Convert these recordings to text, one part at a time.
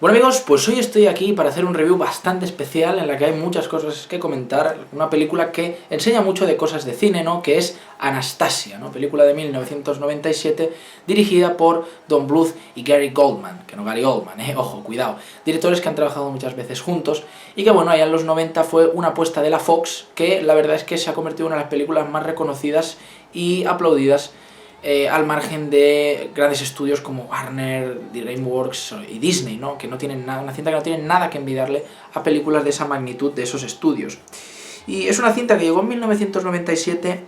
Bueno amigos, pues hoy estoy aquí para hacer un review bastante especial en la que hay muchas cosas que comentar. Una película que enseña mucho de cosas de cine, ¿no? Que es Anastasia, ¿no? Película de 1997 dirigida por Don Bluth y Gary Goldman, que no Gary Oldman, ojo, cuidado. Directores que han trabajado muchas veces juntos y que bueno, allá en los 90 fue una apuesta de la Fox que la verdad es que se ha convertido en una de las películas más reconocidas y aplaudidas al margen de grandes estudios como Warner, DreamWorks y Disney, ¿no? Que no tienen nada, una cinta que no tiene nada que envidiarle a películas de esa magnitud de esos estudios. Y es una cinta que llegó en 1997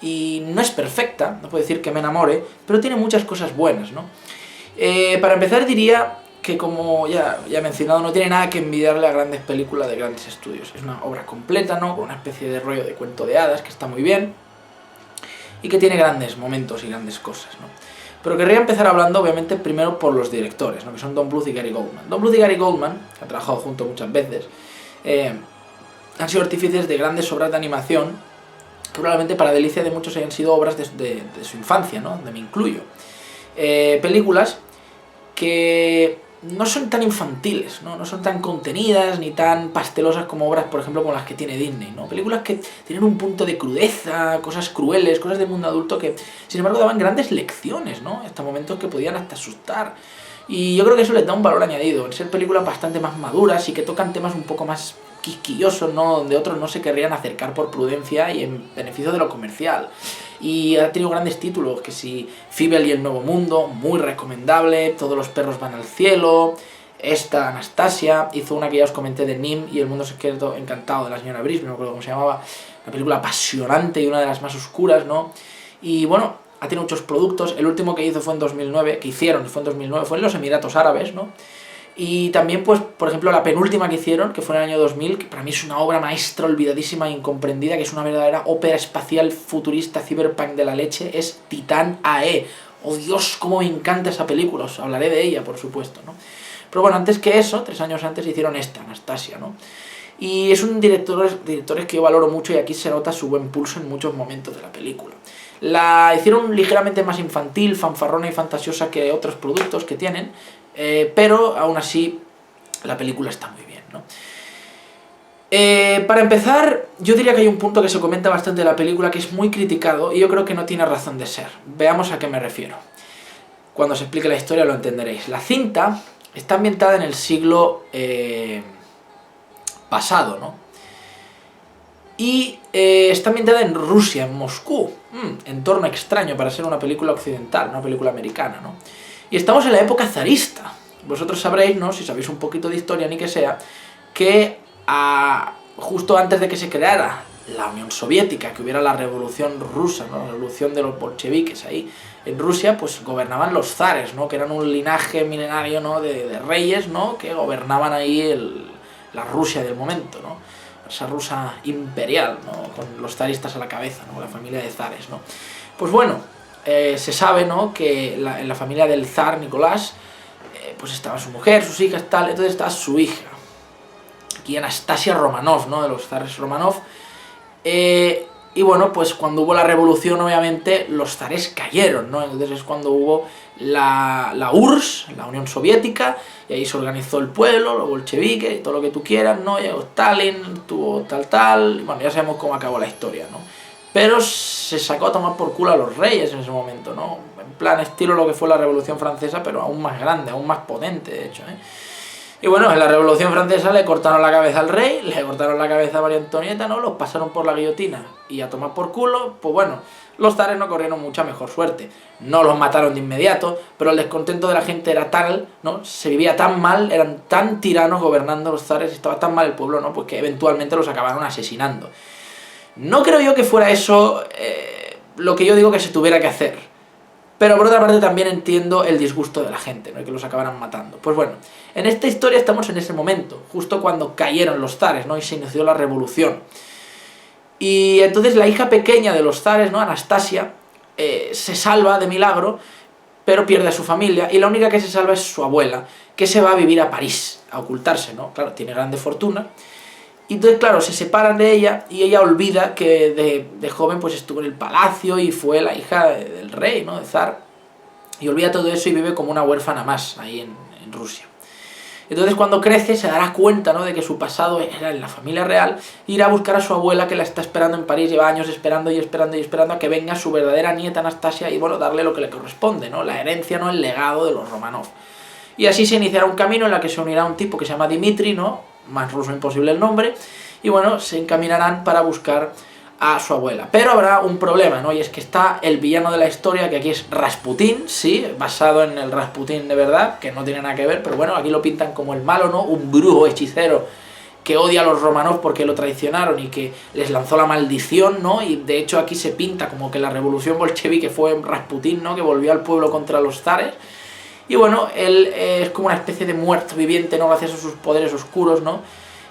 y no es perfecta, no puedo decir que me enamore, pero tiene muchas cosas buenas, ¿no? Para empezar diría que, como ya he mencionado, no tiene nada que envidiarle a grandes películas de grandes estudios. Es una obra completa, ¿no? Con una especie de rollo de cuento de hadas que está muy bien y que tiene grandes momentos y grandes cosas, ¿no? Pero querría empezar hablando, obviamente, primero por los directores, ¿no? Que son Don Bluth y Gary Goldman. Don Bluth y Gary Goldman, que han trabajado juntos muchas veces, han sido artífices de grandes obras de animación que probablemente para delicia de muchos hayan sido obras de su infancia, ¿no? Donde me incluyo. Películas que no son tan infantiles, ¿no? No son tan contenidas ni tan pastelosas como obras, por ejemplo, como las que tiene Disney, ¿no? Películas que tienen un punto de crudeza, cosas crueles, cosas del mundo adulto que, sin embargo, daban grandes lecciones, ¿no? Hasta momentos que podían hasta asustar. Y yo creo que eso les da un valor añadido, en ser películas bastante más maduras y que tocan temas un poco más quisquillosos, ¿no? Donde otros no se querrían acercar por prudencia y en beneficio de lo comercial. Y ha tenido grandes títulos, que si Fievel y el Nuevo Mundo, muy recomendable, Todos los perros van al cielo, esta Anastasia, hizo una que ya os comenté de Nim y El mundo secreto encantado de la señora Brice, no me acuerdo cómo se llamaba, una película apasionante y una de las más oscuras, ¿no? Y bueno, ha tenido muchos productos, el último que hizo fue en 2009, fue en los Emiratos Árabes, ¿no? Y también, pues, por ejemplo, la penúltima que hicieron, que fue en el año 2000, que para mí es una obra maestra olvidadísima e incomprendida, que es una verdadera ópera espacial futurista cyberpunk de la leche, es Titán AE. ¡Oh Dios, cómo me encanta esa película! Os hablaré de ella, por supuesto, ¿no? Pero bueno, antes que eso, 3 años antes, hicieron esta, Anastasia, ¿no? Y es un directores que yo valoro mucho y aquí se nota su buen pulso en muchos momentos de la película. La hicieron ligeramente más infantil, fanfarrona y fantasiosa que otros productos que tienen, pero aún así la película está muy bien, ¿no? Para empezar, yo diría que hay un punto que se comenta bastante de la película que es muy criticado y yo creo que no tiene razón de ser. Veamos a qué me refiero. Cuando os explique la historia lo entenderéis. La cinta está ambientada en el siglo pasado, ¿no? Y está ambientada en Rusia, en Moscú. Entorno extraño para ser una película occidental, una película americana, ¿no? Y estamos en la época zarista. Vosotros sabréis, ¿no? Si sabéis un poquito de historia, ni que sea, que justo antes de que se creara la Unión Soviética, que hubiera la revolución rusa, ¿no? La revolución de los bolcheviques ahí en Rusia, pues gobernaban los zares, ¿no? Que eran un linaje milenario, ¿no? de reyes, ¿no? Que gobernaban ahí la Rusia del momento, ¿no? Esa Rusia imperial, ¿no? Con los zaristas a la cabeza, ¿no? La familia de zares, ¿no? Pues bueno, se sabe, ¿no? Que en la familia del zar Nicolás, pues estaba su mujer, sus hijas, tal, entonces estaba su hija, aquí Anastasia Romanov, ¿no? De los zares Romanov. Y bueno, pues cuando hubo la revolución, obviamente, los zares cayeron, ¿no? Entonces es cuando hubo la URSS, la Unión Soviética, y ahí se organizó el pueblo, los bolcheviques, y todo lo que tú quieras, ¿no? Llegó Stalin, tuvo tal, bueno, ya sabemos cómo acabó la historia, ¿no? Pero se sacó a tomar por culo a los reyes en ese momento, ¿no? En plan estilo lo que fue la Revolución Francesa, pero aún más grande, aún más potente, de hecho, ¿eh? Y bueno, en la Revolución Francesa le cortaron la cabeza al rey, le cortaron la cabeza a María Antonieta, ¿no? Los pasaron por la guillotina y a tomar por culo, pues bueno, los zares no corrieron mucha mejor suerte. No los mataron de inmediato, pero el descontento de la gente era tal, ¿no? Se vivía tan mal, eran tan tiranos gobernando los zares, estaba tan mal el pueblo, ¿no? Pues que eventualmente los acabaron asesinando. No creo yo que fuera eso lo que yo digo que se tuviera que hacer. Pero por otra parte también entiendo el disgusto de la gente, ¿no? Que los acabaran matando. Pues bueno, en esta historia estamos en ese momento, justo cuando cayeron los zares, ¿no? Y se inició la revolución. Y entonces la hija pequeña de los zares, ¿no? Anastasia, se salva de milagro, pero pierde a su familia, y la única que se salva es su abuela, que se va a vivir a París, a ocultarse, ¿no? Claro, tiene grande fortuna. Y entonces, claro, se separan de ella y ella olvida que de joven pues estuvo en el palacio y fue la hija del rey, ¿no? De zar. Y olvida todo eso y vive como una huérfana más ahí en Rusia. Entonces cuando crece se dará cuenta, ¿no?, de que su pasado era en la familia real, e irá a buscar a su abuela que la está esperando en París, lleva años esperando y esperando y esperando a que venga su verdadera nieta Anastasia y, bueno, darle lo que le corresponde, ¿no?, la herencia, ¿no?, el legado de los Romanov. Y así se iniciará un camino en el que se unirá un tipo que se llama Dimitri, ¿no?, más ruso imposible el nombre, y bueno, se encaminarán para buscar a su abuela. Pero habrá un problema, ¿no?, y es que está el villano de la historia, que aquí es Rasputín, sí, basado en el Rasputín de verdad, que no tiene nada que ver, pero bueno, aquí lo pintan como el malo, ¿no?, un brujo hechicero que odia a los Romanov porque lo traicionaron y que les lanzó la maldición, ¿no?, y de hecho aquí se pinta como que la revolución bolchevique fue Rasputín, ¿no?, que volvió al pueblo contra los zares. Y bueno, él es como una especie de muerto viviente, ¿no?, gracias a sus poderes oscuros, ¿no?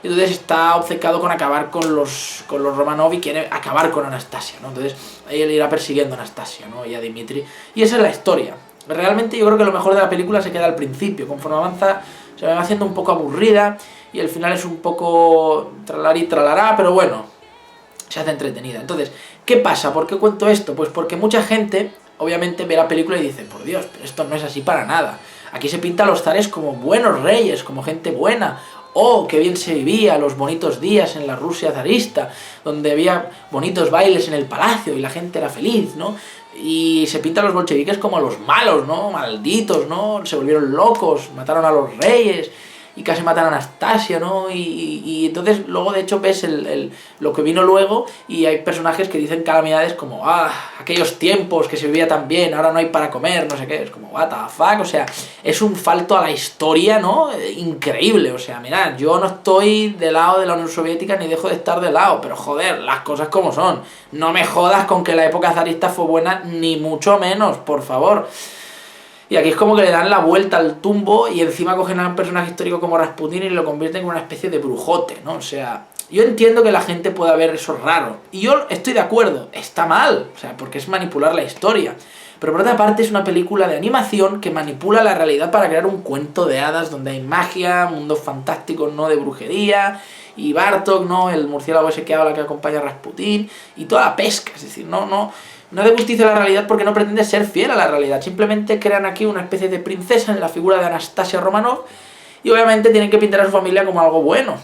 Entonces está obcecado con acabar con los Romanov y quiere acabar con Anastasia, ¿no? Entonces él irá persiguiendo a Anastasia, ¿no?, y a Dimitri. Y esa es la historia. Realmente yo creo que lo mejor de la película se queda al principio. Conforme avanza se va haciendo un poco aburrida y el final es un poco tralarí tralará, pero bueno, se hace entretenida. Entonces, ¿qué pasa? ¿Por qué cuento esto? Pues porque mucha gente obviamente ve la película y dice, por Dios, pero esto no es así para nada. Aquí se pinta a los zares como buenos reyes, como gente buena. Oh, qué bien se vivía, los bonitos días en la Rusia zarista, donde había bonitos bailes en el palacio y la gente era feliz, ¿no? Y se pinta a los bolcheviques como los malos, ¿no? Malditos, ¿no? Se volvieron locos, mataron a los reyes y casi matan a Anastasia, ¿no? Y entonces luego de hecho ves lo que vino luego y hay personajes que dicen calamidades como, aquellos tiempos que se vivía tan bien, ahora no hay para comer, no sé qué, es como, what the fuck, o sea, es un falto a la historia, ¿no?, increíble. O sea, mirad, yo no estoy del lado de la Unión Soviética ni dejo de estar de lado, pero joder, las cosas como son, no me jodas con que la época zarista fue buena, ni mucho menos, por favor. Y aquí es como que le dan la vuelta al tumbo y encima cogen a un personaje histórico como Rasputín y lo convierten en una especie de brujote, ¿no? O sea, yo entiendo que la gente pueda ver eso raro. Y yo estoy de acuerdo, está mal, o sea, porque es manipular la historia. Pero por otra parte es una película de animación que manipula la realidad para crear un cuento de hadas donde hay magia, mundos fantásticos, ¿no?, de brujería, y Bartok, ¿no?, el murciélago ese que habla que acompaña a Rasputín, y toda la pesca, es decir, no hace justicia a la realidad porque no pretende ser fiel a la realidad. Simplemente crean aquí una especie de princesa en la figura de Anastasia Romanov y obviamente tienen que pintar a su familia como algo bueno.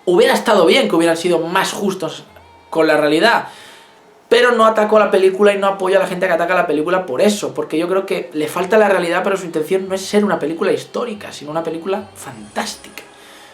Hubiera estado bien que hubieran sido más justos con la realidad, pero no atacó la película y no apoya a la gente que ataca la película por eso, porque yo creo que le falta la realidad, pero su intención no es ser una película histórica, sino una película fantástica.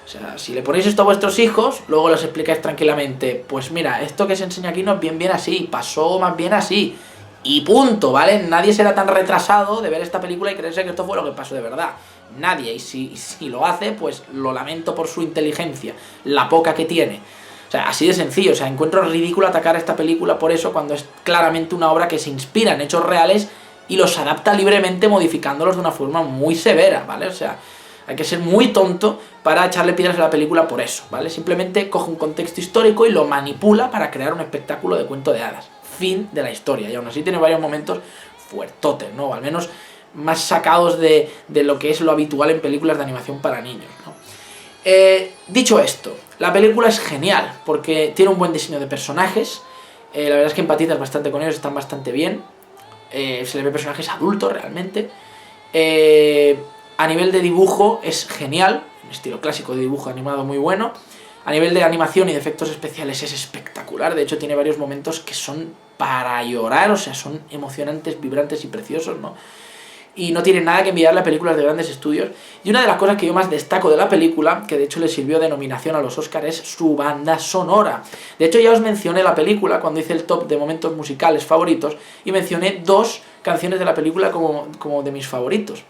O sea, si le ponéis esto a vuestros hijos, luego les explicáis tranquilamente, pues mira, esto que se enseña aquí no es bien así, pasó más bien así, y punto, ¿vale? Nadie será tan retrasado de ver esta película y creerse que esto fue lo que pasó de verdad. Nadie, y si lo hace, pues lo lamento por su inteligencia, la poca que tiene. O sea, así de sencillo, o sea, encuentro ridículo atacar esta película por eso cuando es claramente una obra que se inspira en hechos reales y los adapta libremente modificándolos de una forma muy severa, ¿vale? O sea, hay que ser muy tonto para echarle piedras a la película por eso, ¿vale? Simplemente coge un contexto histórico y lo manipula para crear un espectáculo de cuento de hadas. Fin de la historia, y aún así tiene varios momentos fuertotes, ¿no? O al menos más sacados de lo que es lo habitual en películas de animación para niños, ¿no? Dicho esto, la película es genial porque tiene un buen diseño de personajes, la verdad es que empatizas bastante con ellos, están bastante bien, se le ve personajes adultos realmente, a nivel de dibujo es genial, un estilo clásico de dibujo animado muy bueno, a nivel de animación y de efectos especiales es espectacular, de hecho tiene varios momentos que son para llorar, o sea, son emocionantes, vibrantes y preciosos, ¿no? Y no tiene nada que envidiarle a películas de grandes estudios. Y una de las cosas que yo más destaco de la película, que de hecho le sirvió de nominación a los Oscars, es su banda sonora. De hecho ya os mencioné la película cuando hice el top de momentos musicales favoritos y mencioné 2 canciones de la película como de mis favoritos.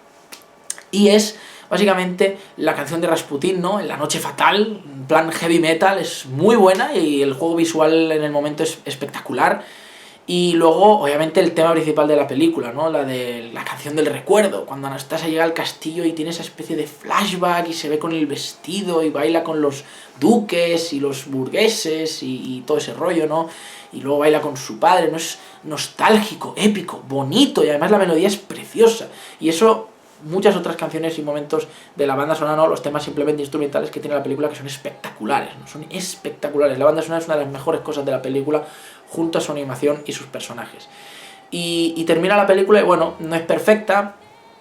Y es básicamente la canción de Rasputín, ¿no?, en La Noche Fatal, en plan heavy metal, es muy buena y el juego visual en el momento es espectacular. Y luego, obviamente, el tema principal de la película, ¿no?, la de la canción del recuerdo, cuando Anastasia llega al castillo y tiene esa especie de flashback y se ve con el vestido y baila con los duques y los burgueses y todo ese rollo, ¿no? Y luego baila con su padre, ¿no? Es nostálgico, épico, bonito y además la melodía es preciosa. Y eso, muchas otras canciones y momentos de la banda sonora, ¿no?, los temas simplemente instrumentales que tiene la película que son espectaculares, ¿no? Son espectaculares. La banda sonora es una de las mejores cosas de la película, junto a su animación y sus personajes. Y termina la película y bueno, no es perfecta,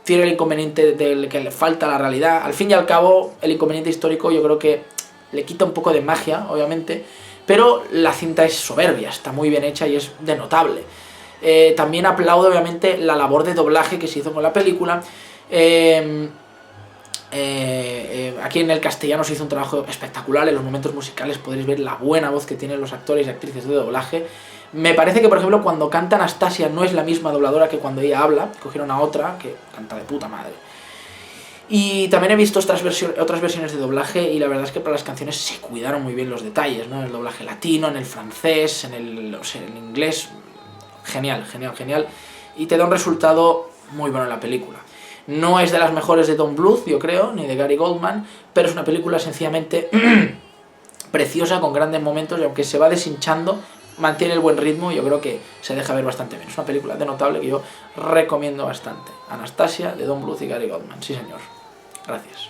tiene el inconveniente del que le falta la realidad. Al fin y al cabo, el inconveniente histórico yo creo que le quita un poco de magia, obviamente, pero la cinta es soberbia, está muy bien hecha y es de notable. También aplaudo, obviamente, la labor de doblaje que se hizo con la película. Aquí en el castellano se hizo un trabajo espectacular. En los momentos musicales podréis ver la buena voz que tienen los actores y actrices de doblaje. Me parece que, por ejemplo, cuando canta Anastasia no es la misma dobladora que cuando ella habla. Cogieron a otra que canta de puta madre. Y también he visto otras versiones de doblaje y la verdad es que para las canciones se cuidaron muy bien los detalles, ¿no? En el doblaje latino, en el francés, en el inglés. Genial, genial, genial. Y te da un resultado muy bueno en la película. No es de las mejores de Don Bluth, yo creo, ni de Gary Goldman, pero es una película sencillamente preciosa, con grandes momentos, y aunque se va deshinchando, mantiene el buen ritmo y yo creo que se deja ver bastante bien. Es una película de notable que yo recomiendo bastante. Anastasia, de Don Bluth y Gary Goldman. Sí, señor. Gracias.